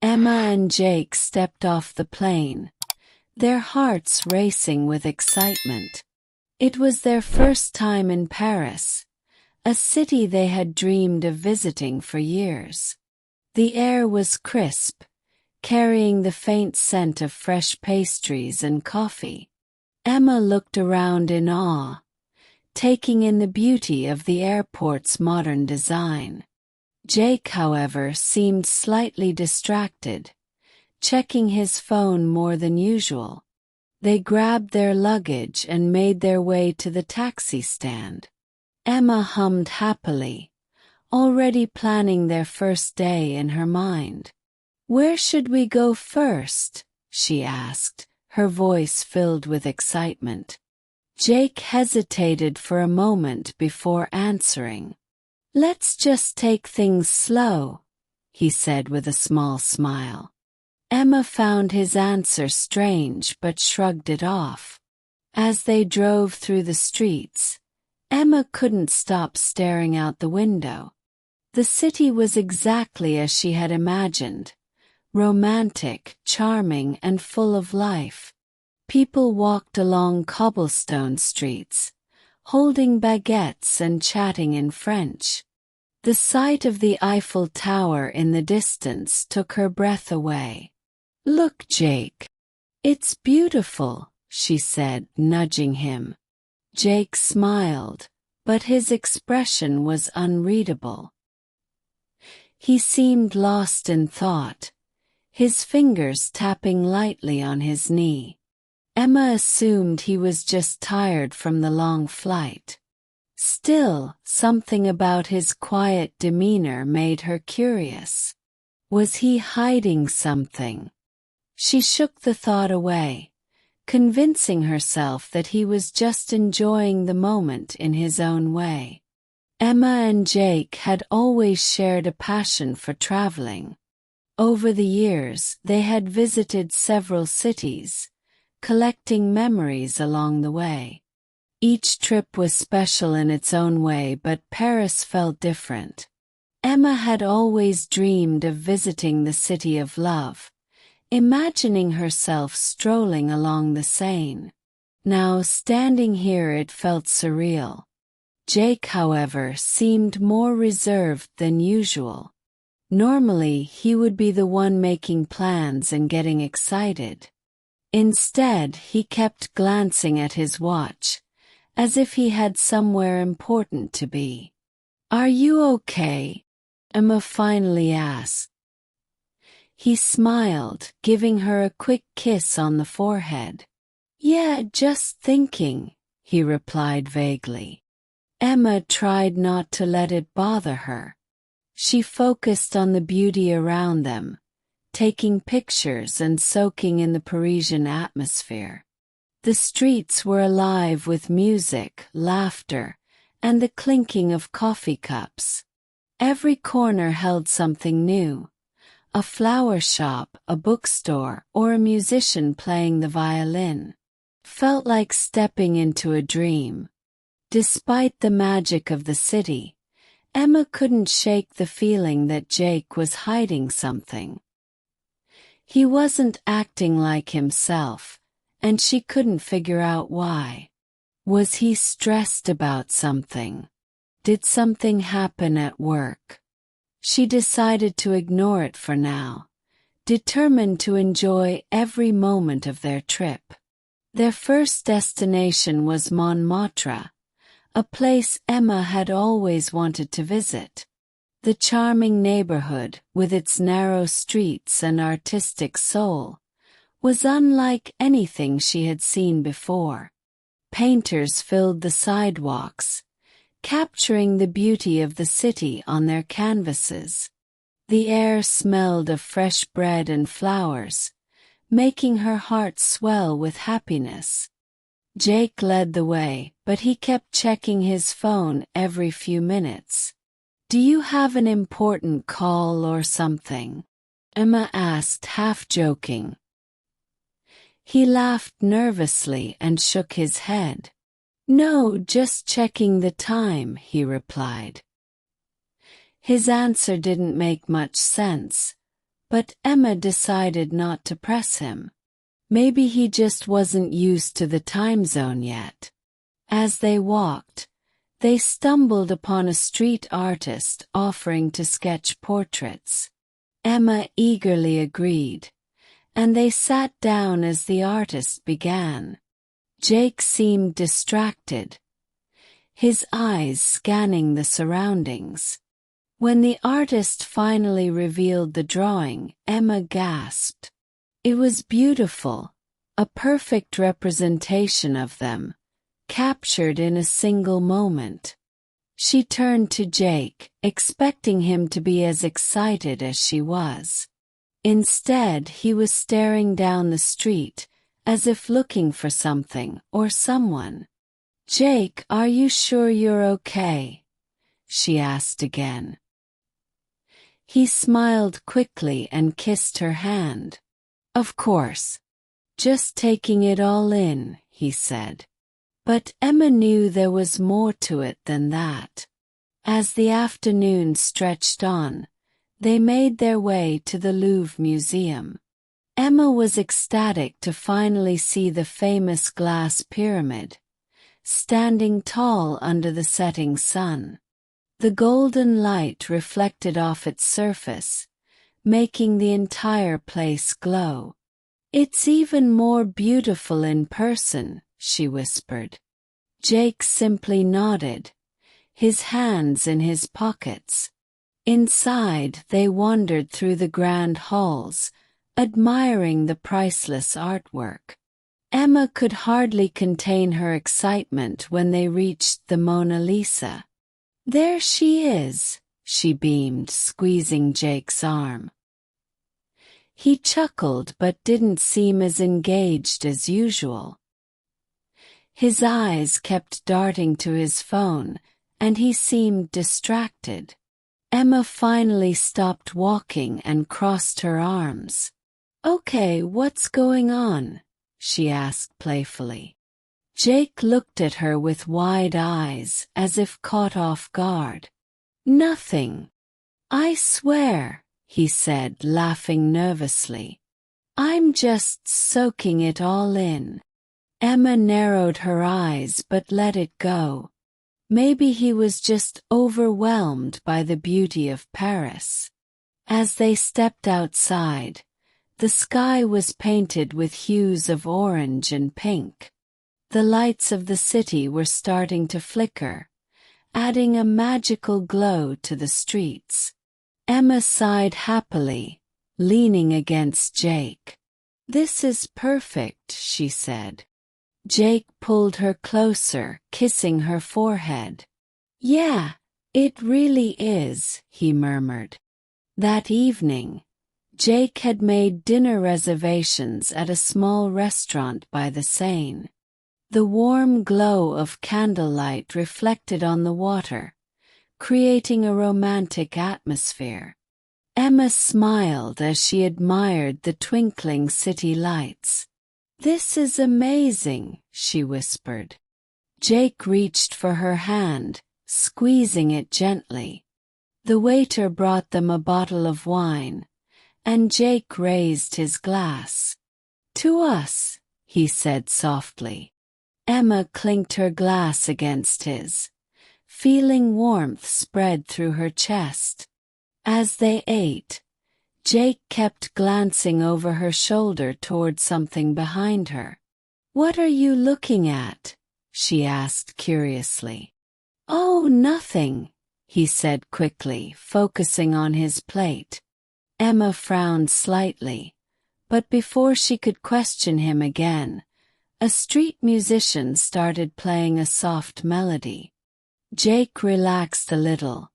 Emma and Jake stepped off the plane, their hearts racing with excitement. It was their first time in Paris, a city they had dreamed of visiting for years. The air was crisp, carrying the faint scent of fresh pastries and coffee. Emma looked around in awe, taking in the beauty of the airport's modern design. Jake, however, seemed slightly distracted, checking his phone more than usual. They grabbed their luggage and made their way to the taxi stand. Emma hummed happily, already planning their first day in her mind. "Where should we go first?" she asked, her voice filled with excitement. Jake hesitated for a moment before answering. "Let's just take things slow," he said with a small smile. Emma found his answer strange but shrugged it off. As they drove through the streets, Emma couldn't stop staring out the window. The city was exactly as she had imagined, romantic, charming, and full of life. People walked along cobblestone streets, holding baguettes and chatting in French. The sight of the Eiffel Tower in the distance took her breath away. "Look, Jake. It's beautiful," she said, nudging him. Jake smiled, but his expression was unreadable. He seemed lost in thought, his fingers tapping lightly on his knee. Emma assumed he was just tired from the long flight. Still, something about his quiet demeanor made her curious. Was he hiding something? She shook the thought away, convincing herself that he was just enjoying the moment in his own way. Emma and Jake had always shared a passion for traveling. Over the years, they had visited several cities, collecting memories along the way. Each trip was special in its own way, but Paris felt different. Emma had always dreamed of visiting the city of love, imagining herself strolling along the Seine. Now, standing here, it felt surreal. Jake, however, seemed more reserved than usual. Normally, he would be the one making plans and getting excited. Instead, he kept glancing at his watch, as if he had somewhere important to be. "Are you okay?" Emma finally asked. He smiled, giving her a quick kiss on the forehead. "Yeah, just thinking," he replied vaguely. Emma tried not to let it bother her. She focused on the beauty around them, taking pictures and soaking in the Parisian atmosphere. The streets were alive with music, laughter, and the clinking of coffee cups. Every corner held something new: a flower shop, a bookstore, or a musician playing the violin. Felt like stepping into a dream. Despite the magic of the city, Emma couldn't shake the feeling that Jake was hiding something. He wasn't acting like himself, and she couldn't figure out why. Was he stressed about something? Did something happen at work? She decided to ignore it for now, determined to enjoy every moment of their trip. Their first destination was Montmartre, a place Emma had always wanted to visit. The charming neighborhood, with its narrow streets and artistic soul, was unlike anything she had seen before. Painters filled the sidewalks, capturing the beauty of the city on their canvases. The air smelled of fresh bread and flowers, making her heart swell with happiness. Jake led the way, but he kept checking his phone every few minutes. "Do you have an important call or something?" Emma asked, half joking. He laughed nervously and shook his head. "No, just checking the time," he replied. His answer didn't make much sense, but Emma decided not to press him. Maybe he just wasn't used to the time zone yet. As they walked, they stumbled upon a street artist offering to sketch portraits. Emma eagerly agreed, and they sat down as the artist began. Jake seemed distracted, his eyes scanning the surroundings. When the artist finally revealed the drawing, Emma gasped. It was beautiful, a perfect representation of them, captured in a single moment. She turned to Jake, expecting him to be as excited as she was. Instead, he was staring down the street, as if looking for something or someone. "Jake, are you sure you're okay?" she asked again. He smiled quickly and kissed her hand. "Of course. Just taking it all in," he said. But Emma knew there was more to it than that. As the afternoon stretched on, they made their way to the Louvre Museum. Emma was ecstatic to finally see the famous glass pyramid, standing tall under the setting sun. The golden light reflected off its surface, making the entire place glow. "It's even more beautiful in person," she whispered. Jake simply nodded, his hands in his pockets. Inside, they wandered through the grand halls, admiring the priceless artwork. Emma could hardly contain her excitement when they reached the Mona Lisa. "There she is," she beamed, squeezing Jake's arm. He chuckled but didn't seem as engaged as usual. His eyes kept darting to his phone, and he seemed distracted. Emma finally stopped walking and crossed her arms. "Okay, what's going on?" she asked playfully. Jake looked at her with wide eyes, as if caught off guard. "Nothing. I swear," he said, laughing nervously. "I'm just soaking it all in." Emma narrowed her eyes but let it go. Maybe he was just overwhelmed by the beauty of Paris. As they stepped outside, the sky was painted with hues of orange and pink. The lights of the city were starting to flicker, adding a magical glow to the streets. Emma sighed happily, leaning against Jake. "This is perfect," she said. Jake pulled her closer, kissing her forehead. "Yeah, it really is," he murmured. That evening, Jake had made dinner reservations at a small restaurant by the Seine. The warm glow of candlelight reflected on the water, creating a romantic atmosphere. Emma smiled as she admired the twinkling city lights. "This is amazing," she whispered. Jake reached for her hand, squeezing it gently. The waiter brought them a bottle of wine, and Jake raised his glass. "To us," he said softly. Emma clinked her glass against his, feeling warmth spread through her chest. As they ate, Jake kept glancing over her shoulder toward something behind her. "What are you looking at?" she asked curiously. "Oh, nothing," he said quickly, focusing on his plate. Emma frowned slightly, but before she could question him again, a street musician started playing a soft melody. Jake relaxed a little,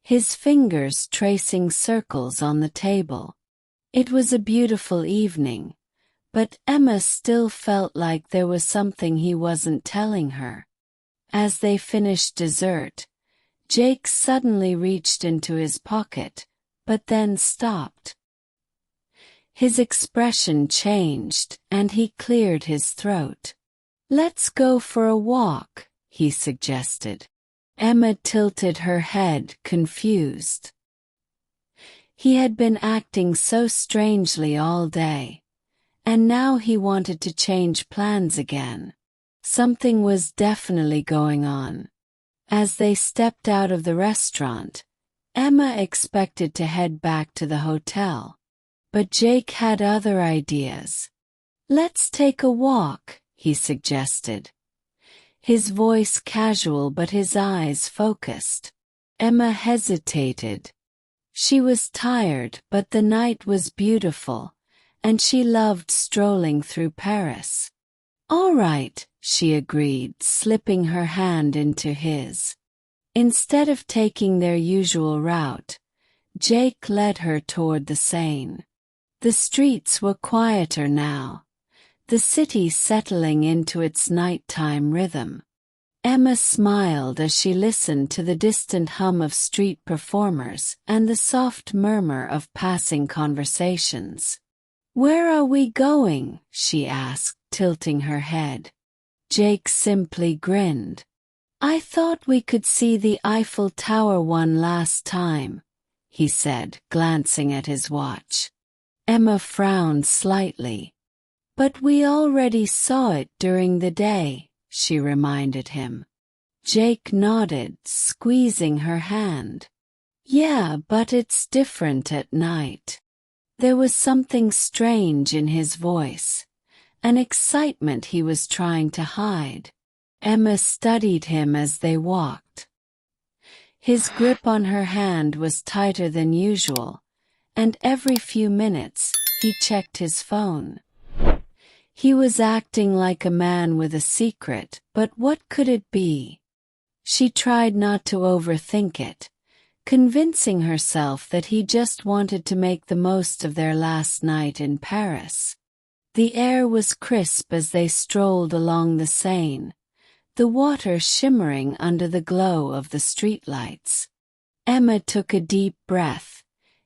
his fingers tracing circles on the table. It was a beautiful evening, but Emma still felt like there was something he wasn't telling her. As they finished dessert, Jake suddenly reached into his pocket, but then stopped. His expression changed, and he cleared his throat. "Let's go for a walk," he suggested. Emma tilted her head, confused. He had been acting so strangely all day, and now he wanted to change plans again. Something was definitely going on. As they stepped out of the restaurant, Emma expected to head back to the hotel. But Jake had other ideas. "Let's take a walk," he suggested. His voice casual but his eyes focused. Emma hesitated. She was tired, but the night was beautiful, and she loved strolling through Paris. "All right," she agreed, slipping her hand into his. Instead of taking their usual route, Jake led her toward the Seine. The streets were quieter now, the city settling into its nighttime rhythm. Emma smiled as she listened to the distant hum of street performers and the soft murmur of passing conversations. "Where are we going?" she asked, tilting her head. Jake simply grinned. "I thought we could see the Eiffel Tower one last time," he said, glancing at his watch. Emma frowned slightly. "But we already saw it during the day," she reminded him. Jake nodded, squeezing her hand. "Yeah, but it's different at night." There was something strange in his voice, an excitement he was trying to hide. Emma studied him as they walked. His grip on her hand was tighter than usual, and every few minutes, he checked his phone. He was acting like a man with a secret, but what could it be? She tried not to overthink it, convincing herself that he just wanted to make the most of their last night in Paris. The air was crisp as they strolled along the Seine, the water shimmering under the glow of the streetlights. Emma took a deep breath,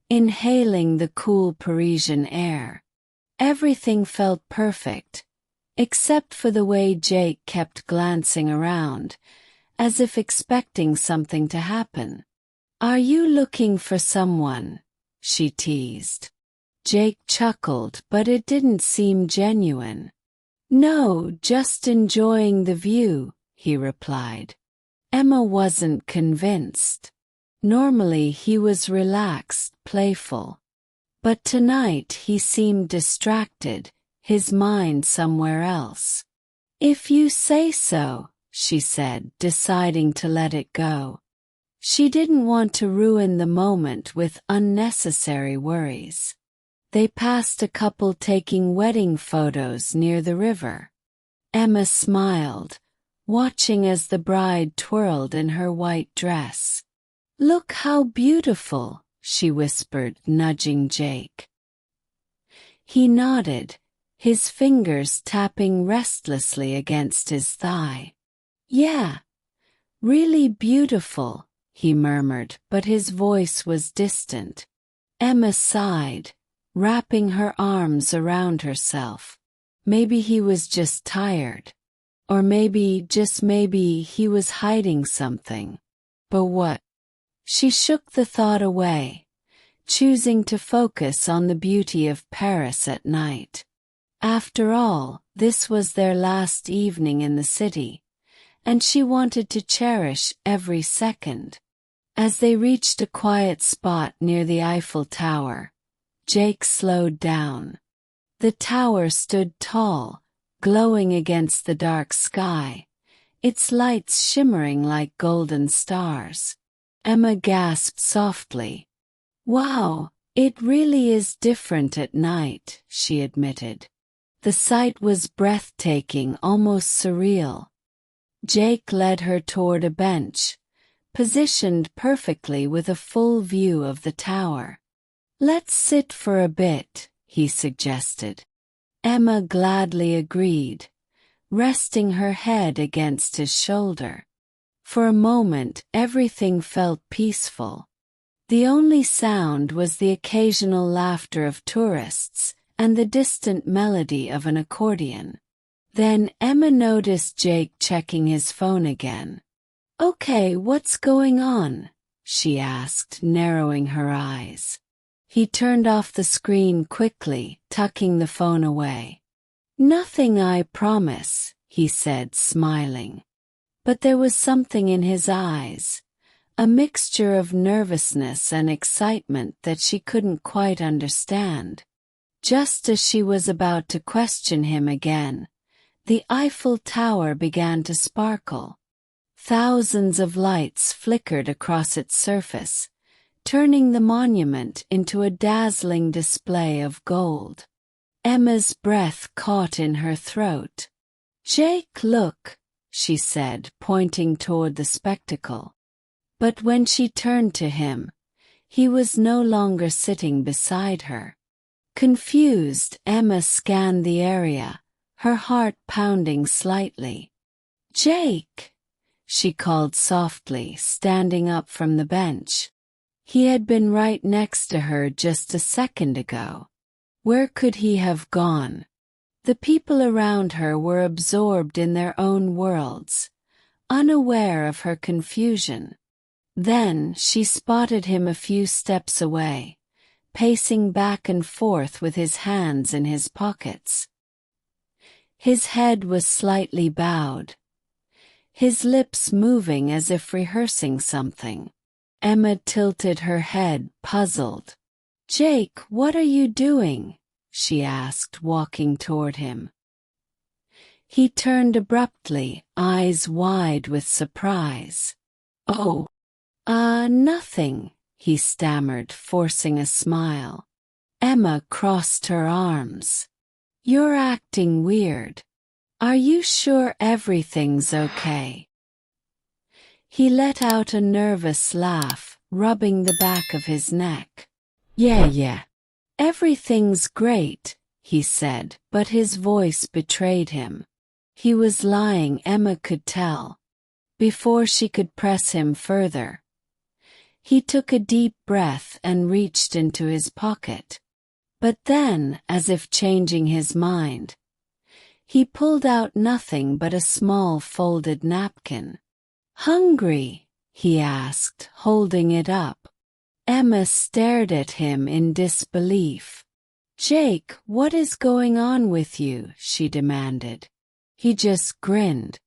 inhaling the cool Parisian air. Everything felt perfect, except for the way Jake kept glancing around, as if expecting something to happen. "Are you looking for someone?" she teased. Jake chuckled, but it didn't seem genuine. "No, just enjoying the view," he replied. Emma wasn't convinced. Normally he was relaxed, playful. But tonight he seemed distracted, his mind somewhere else. "If you say so," she said, deciding to let it go. She didn't want to ruin the moment with unnecessary worries. They passed a couple taking wedding photos near the river. Emma smiled, watching as the bride twirled in her white dress. "Look how beautiful," she whispered, nudging Jake. He nodded, his fingers tapping restlessly against his thigh. "Yeah, really beautiful," he murmured, but his voice was distant. Emma sighed, wrapping her arms around herself. Maybe he was just tired. Or maybe, just maybe, he was hiding something. But what? She shook the thought away, choosing to focus on the beauty of Paris at night. After all, this was their last evening in the city, and she wanted to cherish every second. As they reached a quiet spot near the Eiffel Tower, Jake slowed down. The tower stood tall, glowing against the dark sky, its lights shimmering like golden stars. Emma gasped softly. "Wow, it really is different at night," she admitted. The sight was breathtaking, almost surreal. Jake led her toward a bench, positioned perfectly with a full view of the tower. "Let's sit for a bit," he suggested. Emma gladly agreed, resting her head against his shoulder. For a moment, everything felt peaceful. The only sound was the occasional laughter of tourists and the distant melody of an accordion. Then Emma noticed Jake checking his phone again. "Okay, what's going on?" she asked, narrowing her eyes. He turned off the screen quickly, tucking the phone away. "Nothing, I promise," he said, smiling. But there was something in his eyes, a mixture of nervousness and excitement that she couldn't quite understand. Just as she was about to question him again, the Eiffel Tower began to sparkle. Thousands of lights flickered across its surface, turning the monument into a dazzling display of gold. Emma's breath caught in her throat. "Jake, look," she said, pointing toward the spectacle. But when she turned to him, he was no longer sitting beside her. Confused, Emma scanned the area, her heart pounding slightly. "Jake!" she called softly, standing up from the bench. He had been right next to her just a second ago. Where could he have gone? The people around her were absorbed in their own worlds, unaware of her confusion. Then she spotted him a few steps away, pacing back and forth with his hands in his pockets. His head was slightly bowed, his lips moving as if rehearsing something. Emma tilted her head, puzzled. "Jake, what are you doing?" she asked, walking toward him. He turned abruptly, eyes wide with surprise. "Oh, nothing," he stammered, forcing a smile. Emma crossed her arms. "You're acting weird. Are you sure everything's okay?" He let out a nervous laugh, rubbing the back of his neck. Yeah. "Everything's great," he said, but his voice betrayed him. He was lying, Emma could tell. Before she could press him further, he took a deep breath and reached into his pocket. But then, as if changing his mind, he pulled out nothing but a small folded napkin. "Hungry?" he asked, holding it up. Emma stared at him in disbelief. "Jake, what is going on with you?" she demanded. He just grinned.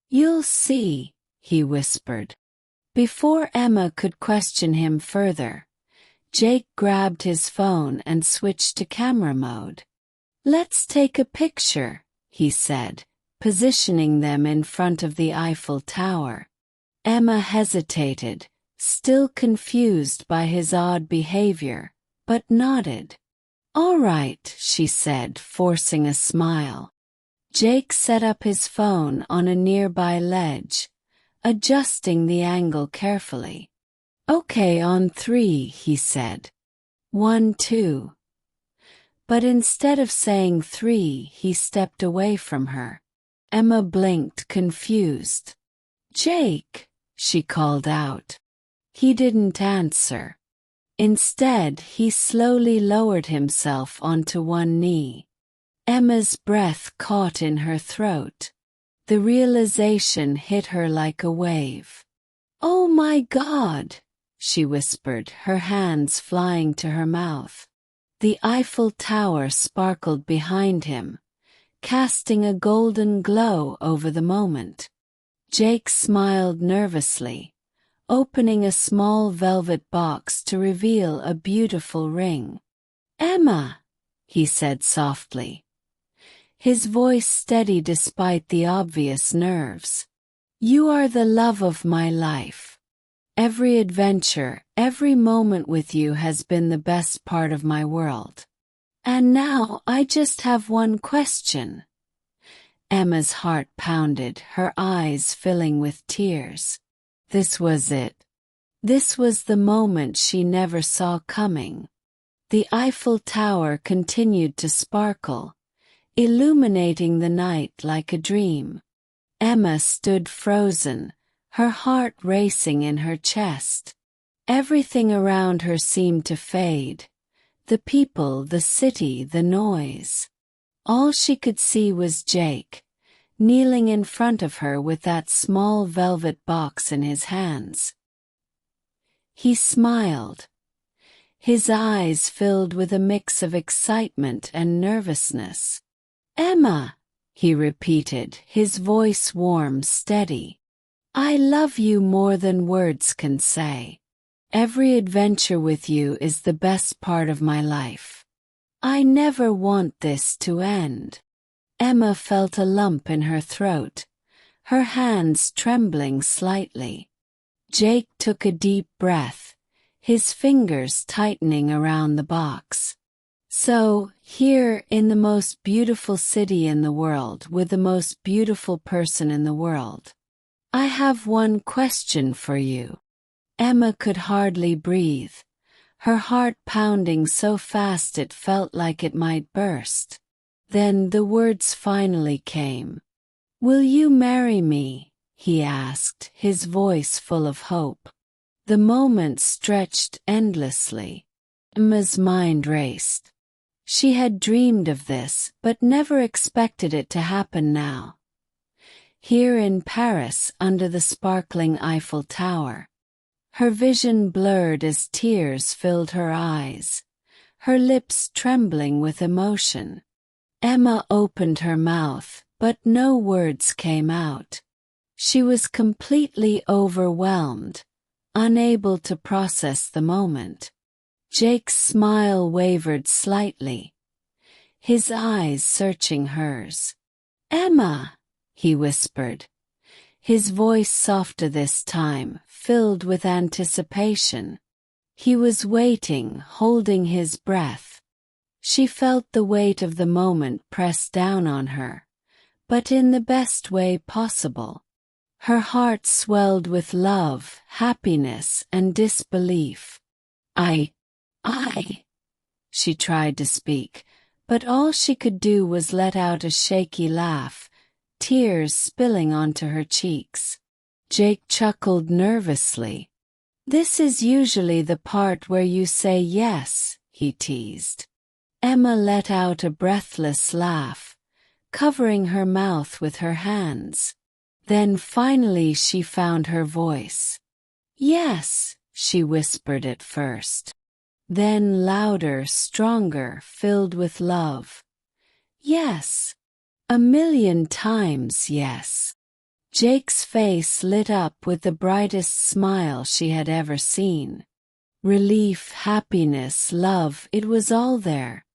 "You'll see," he whispered. Before Emma could question him further, Jake grabbed his phone and switched to camera mode. "Let's take a picture," he said, positioning them in front of the Eiffel Tower. Emma hesitated, still confused by his odd behavior, but nodded. "All right," she said, forcing a smile. Jake set up his phone on a nearby ledge, adjusting the angle carefully. "Okay, on 3, he said. 1, 2. But instead of saying 3, he stepped away from her. Emma blinked, confused. "Jake!" she called out. He didn't answer. Instead, he slowly lowered himself onto one knee. Emma's breath caught in her throat. The realization hit her like a wave. "Oh my God!" she whispered, her hands flying to her mouth. The Eiffel Tower sparkled behind him, casting a golden glow over the moment. Jake smiled nervously, opening a small velvet box to reveal a beautiful ring. "Emma," he said softly, his voice steady despite the obvious nerves. "You are the love of my life. Every adventure, every moment with you has been the best part of my world. And now I just have one question." Emma's heart pounded, her eyes filling with tears. This was it. This was the moment she never saw coming. The Eiffel Tower continued to sparkle, illuminating the night like a dream. Emma stood frozen, her heart racing in her chest. Everything around her seemed to fade. The people, the city, the noise. All she could see was Jake, kneeling in front of her with that small velvet box in his hands. He smiled. His eyes filled with a mix of excitement and nervousness. "Emma," he repeated, his voice warm, steady. "I love you more than words can say. Every adventure with you is the best part of my life. I never want this to end." Emma felt a lump in her throat, her hands trembling slightly. Jake took a deep breath, his fingers tightening around the box. "So, here in the most beautiful city in the world with the most beautiful person in the world, I have one question for you." Emma could hardly breathe, her heart pounding so fast it felt like it might burst. Then the words finally came. "Will you marry me?" he asked, his voice full of hope. The moment stretched endlessly. Emma's mind raced. She had dreamed of this, but never expected it to happen now. Here in Paris, under the sparkling Eiffel Tower. Her vision blurred as tears filled her eyes, her lips trembling with emotion. Emma opened her mouth, but no words came out. She was completely overwhelmed, unable to process the moment. Jake's smile wavered slightly, his eyes searching hers. "Emma," he whispered, his voice softer this time, filled with anticipation. He was waiting, holding his breath. She felt the weight of the moment press down on her, but in the best way possible. Her heart swelled with love, happiness, and disbelief. I, she tried to speak, but all she could do was let out a shaky laugh, tears spilling onto her cheeks. Jake chuckled nervously. "This is usually the part where you say yes," he teased. Emma let out a breathless laugh, covering her mouth with her hands. Then finally she found her voice. "Yes," she whispered at first. Then louder, stronger, filled with love. "Yes. 1,000,000 times yes." Jake's face lit up with the brightest smile she had ever seen. Relief, happiness, love, it was all there.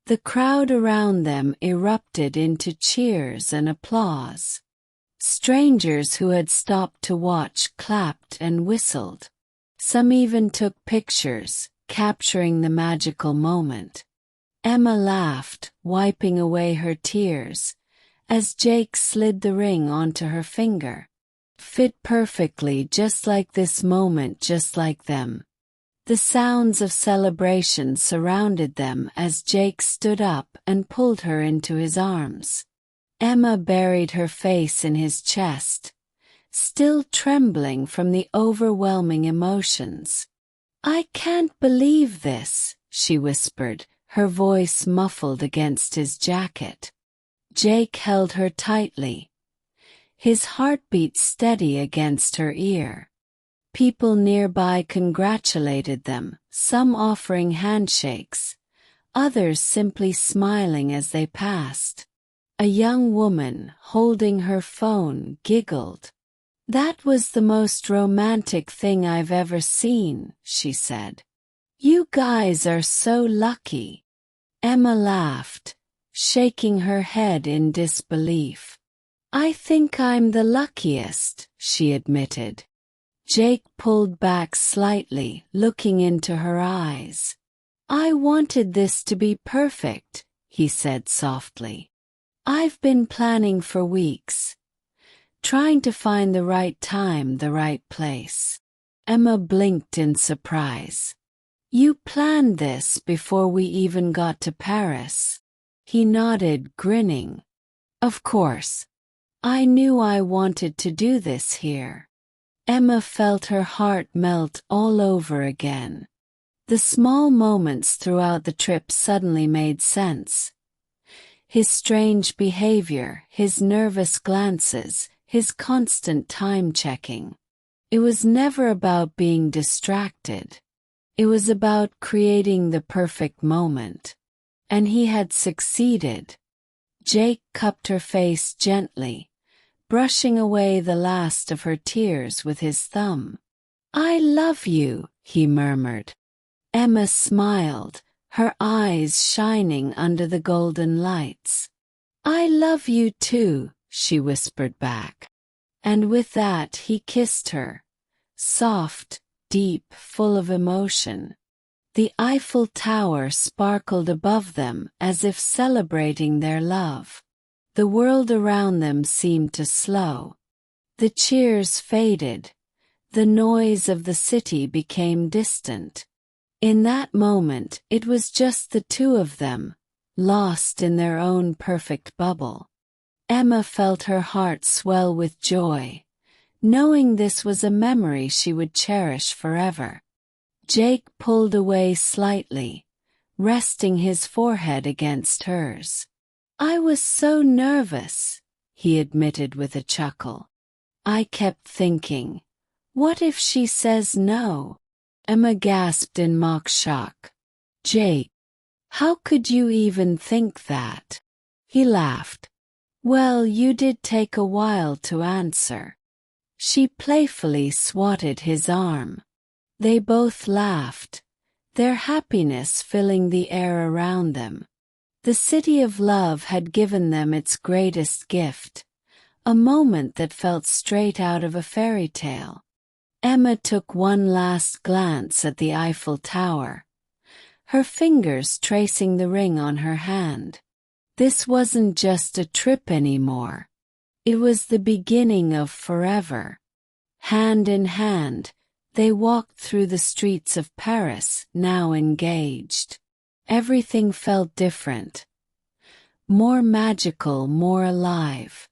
The crowd around them erupted into cheers and applause. Strangers who had stopped to watch clapped and whistled. Some even took pictures, capturing the magical moment. Emma laughed, wiping away her tears, as Jake slid the ring onto her finger. Fit perfectly, just like this moment, just like them. The sounds of celebration surrounded them as Jake stood up and pulled her into his arms. Emma buried her face in his chest, still trembling from the overwhelming emotions. "I can't believe this," she whispered, her voice muffled against his jacket. Jake held her tightly, his heartbeat steady against her ear. People nearby congratulated them, some offering handshakes, others simply smiling as they passed. A young woman, holding her phone, giggled. "That was the most romantic thing I've ever seen," she said. "You guys are so lucky." Emma laughed, shaking her head in disbelief. "I think I'm the luckiest," she admitted. Jake pulled back slightly, looking into her eyes. "I wanted this to be perfect," he said softly. "I've been planning for weeks, trying to find the right time, the right place." Emma blinked in surprise. "You planned this before we even got to Paris?" He nodded, grinning. "Of course. I knew I wanted to do this here." Emma felt her heart melt all over again. The small moments throughout the trip suddenly made sense. His strange behavior, his nervous glances, his constant time-checking. It was never about being distracted. It was about creating the perfect moment. And he had succeeded. Jake cupped her face gently, brushing away the last of her tears with his thumb. "I love you," he murmured. Emma smiled, her eyes shining under the golden lights. "I love you too," she whispered back. And with that he kissed her, soft, deep, full of emotion. The Eiffel Tower sparkled above them as if celebrating their love. The world around them seemed to slow. The cheers faded. The noise of the city became distant. In that moment, it was just the two of them, lost in their own perfect bubble. Emma felt her heart swell with joy, knowing this was a memory she would cherish forever. Jake pulled away slightly, resting his forehead against hers. "I was so nervous," he admitted with a chuckle. "I kept thinking, what if she says no?" Emma gasped in mock shock. "Jake, how could you even think that?" He laughed. "Well, you did take a while to answer." She playfully swatted his arm. They both laughed, their happiness filling the air around them. The city of love had given them its greatest gift, a moment that felt straight out of a fairy tale. Emma took one last glance at the Eiffel Tower, her fingers tracing the ring on her hand. This wasn't just a trip anymore. It was the beginning of forever. Hand in hand, they walked through the streets of Paris, now engaged. Everything felt different. More magical, more alive.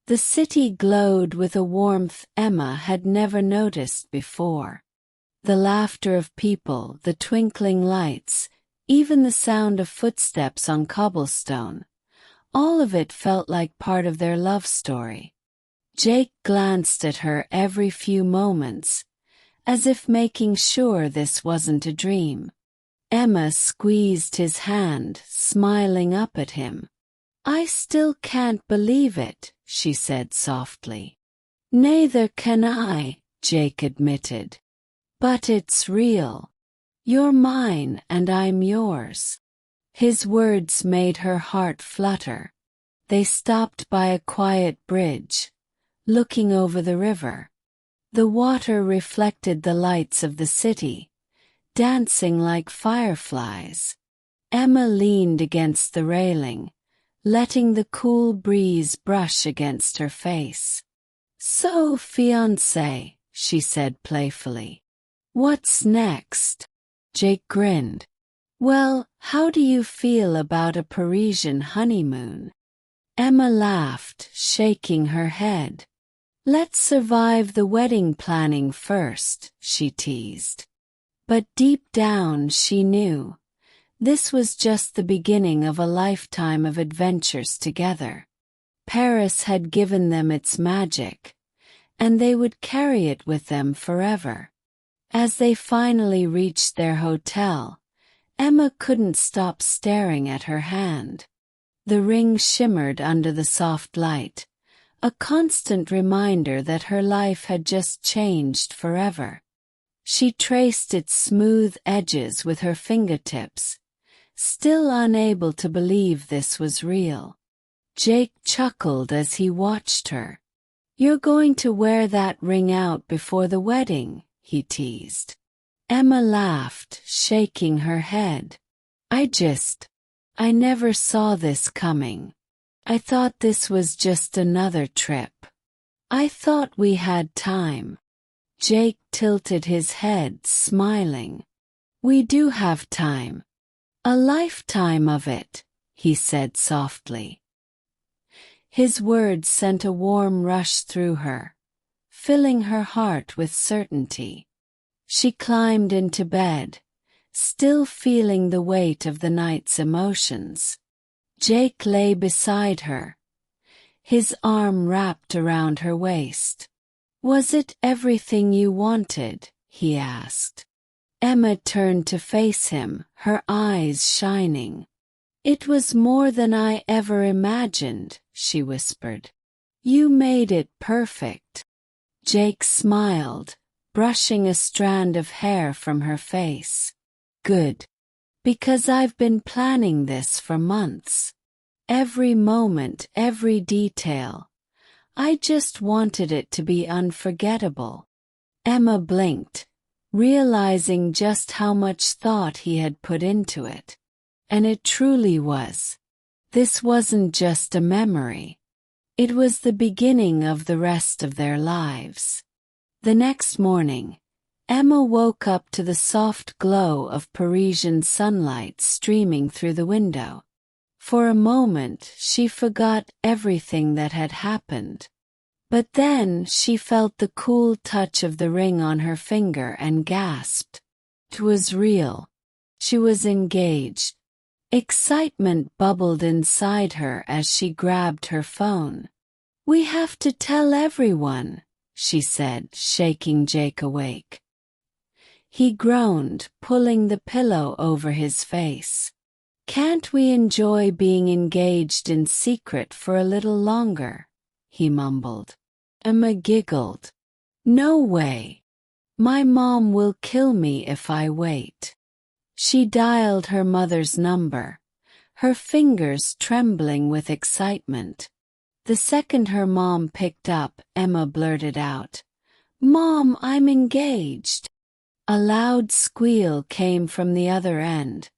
The city glowed with a warmth Emma had never noticed before. The laughter of people, the twinkling lights, even the sound of footsteps on cobblestone. All of it felt like part of their love story. Jake glanced at her every few moments, as if making sure this wasn't a dream. Emma squeezed his hand, smiling up at him. "I still can't believe it," she said softly. "Neither can I," Jake admitted. "But it's real. You're mine and I'm yours." His words made her heart flutter. They stopped by a quiet bridge, looking over the river. The water reflected the lights of the city, dancing like fireflies. Emma leaned against the railing, letting the cool breeze brush against her face. "So, fiancé," she said playfully. "What's next?" Jake grinned. "Well, how do you feel about a Parisian honeymoon?" Emma laughed, shaking her head. "Let's survive the wedding planning first," she teased. But deep down she knew, this was just the beginning of a lifetime of adventures together. Paris had given them its magic, and they would carry it with them forever. As they finally reached their hotel, Emma couldn't stop staring at her hand. The ring shimmered under the soft light, a constant reminder that her life had just changed forever. She traced its smooth edges with her fingertips, still unable to believe this was real. Jake chuckled as he watched her. "You're going to wear that ring out before the wedding," he teased. Emma laughed, shaking her head. I never saw this coming. I thought this was just another trip. I thought we had time." Jake tilted his head, smiling. "We do have time. A lifetime of it," he said softly. His words sent a warm rush through her, filling her heart with certainty. She climbed into bed, still feeling the weight of the night's emotions. Jake lay beside her, his arm wrapped around her waist. "Was it everything you wanted?" he asked. Emma turned to face him, her eyes shining. "It was more than I ever imagined," she whispered. "You made it perfect." Jake smiled, brushing a strand of hair from her face. "Good. Because I've been planning this for months. Every moment, every detail. I just wanted it to be unforgettable." Emma blinked, realizing just how much thought he had put into it. And it truly was. This wasn't just a memory. It was the beginning of the rest of their lives. The next morning, Emma woke up to the soft glow of Parisian sunlight streaming through the window. For a moment she forgot everything that had happened. But then she felt the cool touch of the ring on her finger and gasped. It was real. She was engaged. Excitement bubbled inside her as she grabbed her phone. "We have to tell everyone," she said, shaking Jake awake. He groaned, pulling the pillow over his face. "Can't we enjoy being engaged in secret for a little longer?" he mumbled. Emma giggled. "No way. My mom will kill me if I wait." She dialed her mother's number, her fingers trembling with excitement. The second her mom picked up, Emma blurted out, "Mom, I'm engaged." A loud squeal came from the other end,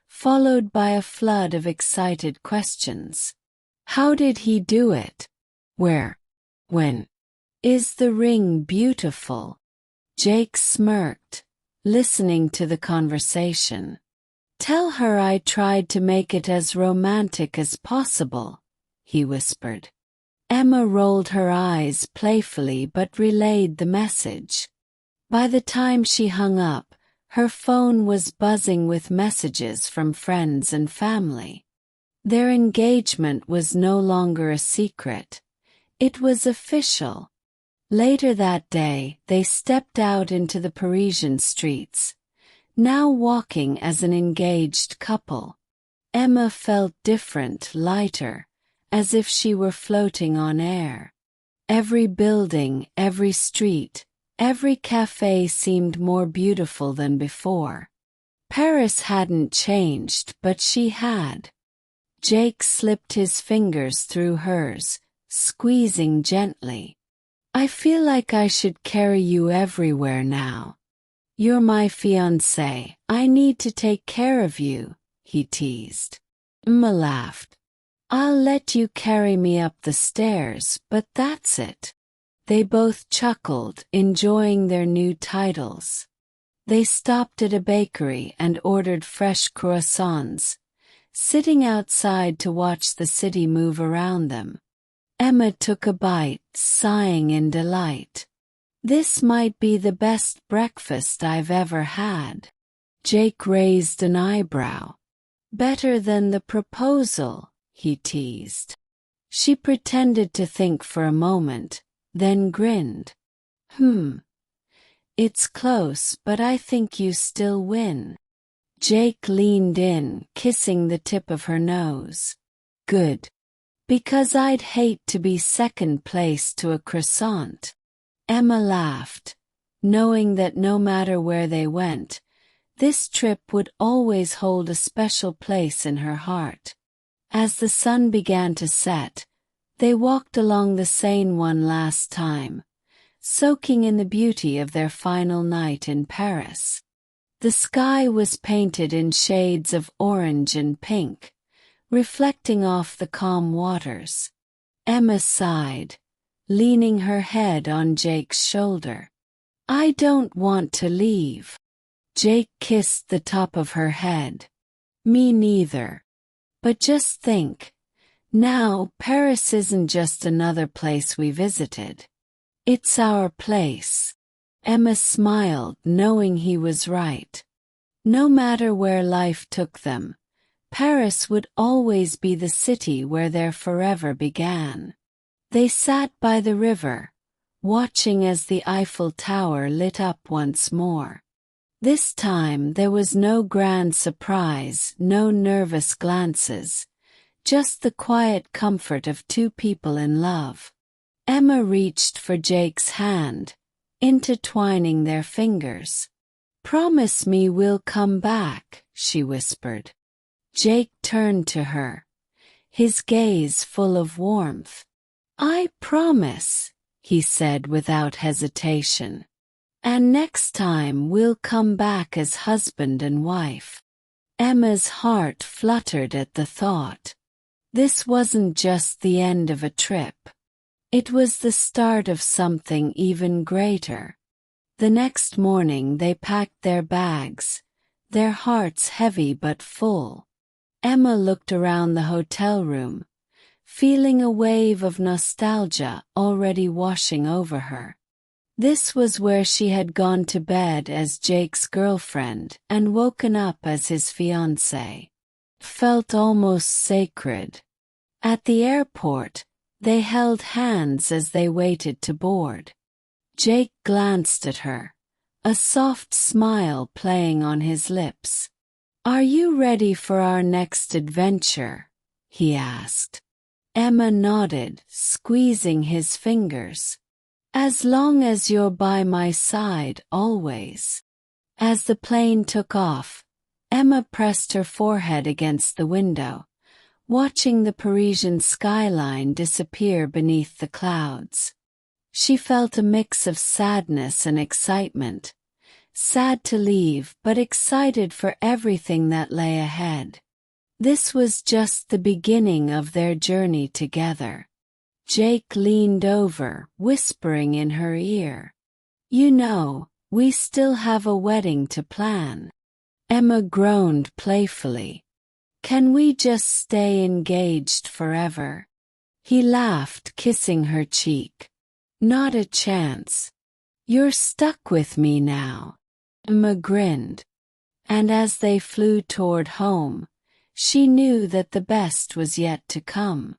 followed by a flood of excited questions. "How did he do it? Where? When? Is the ring beautiful?" Jake smirked, listening to the conversation. "Tell her I tried to make it as romantic as possible," he whispered. Emma rolled her eyes playfully but relayed the message. By the time she hung up, her phone was buzzing with messages from friends and family. Their engagement was no longer a secret. It was official. Later that day, they stepped out into the Parisian streets, now walking as an engaged couple. Emma felt different, lighter, as if she were floating on air. Every building, every street, every café seemed more beautiful than before. Paris hadn't changed, but she had. Jake slipped his fingers through hers, squeezing gently. "I feel like I should carry you everywhere now. You're my fiancé. I need to take care of you," he teased. Emma laughed. "I'll let you carry me up the stairs, but that's it." They both chuckled, enjoying their new titles. They stopped at a bakery and ordered fresh croissants, sitting outside to watch the city move around them. Emma took a bite, sighing in delight. "This might be the best breakfast I've ever had." Jake raised an eyebrow. "Better than the proposal," he teased. She pretended to think for a moment, then grinned. It's close, but I think you still win." Jake leaned in, kissing the tip of her nose. "Good. Because I'd hate to be second place to a croissant." Emma laughed, knowing that no matter where they went, this trip would always hold a special place in her heart. As the sun began to set, they walked along the Seine one last time, soaking in the beauty of their final night in Paris. The sky was painted in shades of orange and pink, reflecting off the calm waters. Emma sighed, leaning her head on Jake's shoulder. "I don't want to leave." Jake kissed the top of her head. "Me neither. But just think, now Paris isn't just another place we visited. It's our place." Emma smiled, knowing he was right. No matter where life took them, Paris would always be the city where their forever began. They sat by the river, watching as the Eiffel Tower lit up once more. This time there was no grand surprise, no nervous glances, just the quiet comfort of two people in love. Emma reached for Jake's hand, intertwining their fingers. "Promise me we'll come back," she whispered. Jake turned to her, his gaze full of warmth. "I promise," he said without hesitation. "And next time we'll come back as husband and wife." Emma's heart fluttered at the thought. This wasn't just the end of a trip. It was the start of something even greater. The next morning they packed their bags, their hearts heavy but full. Emma looked around the hotel room, feeling a wave of nostalgia already washing over her. This was where she had gone to bed as Jake's girlfriend and woken up as his fiancé. It felt almost sacred. At the airport, they held hands as they waited to board. Jake glanced at her, a soft smile playing on his lips. "Are you ready for our next adventure?" he asked. Emma nodded, squeezing his fingers. "As long as you're by my side, always." As the plane took off, Emma pressed her forehead against the window, watching the Parisian skyline disappear beneath the clouds. She felt a mix of sadness and excitement, sad to leave but excited for everything that lay ahead. This was just the beginning of their journey together. Jake leaned over, whispering in her ear, "You know, we still have a wedding to plan." Emma groaned playfully. "Can we just stay engaged forever?" He laughed, kissing her cheek. "Not a chance. You're stuck with me now." Emma grinned. And as they flew toward home, she knew that the best was yet to come.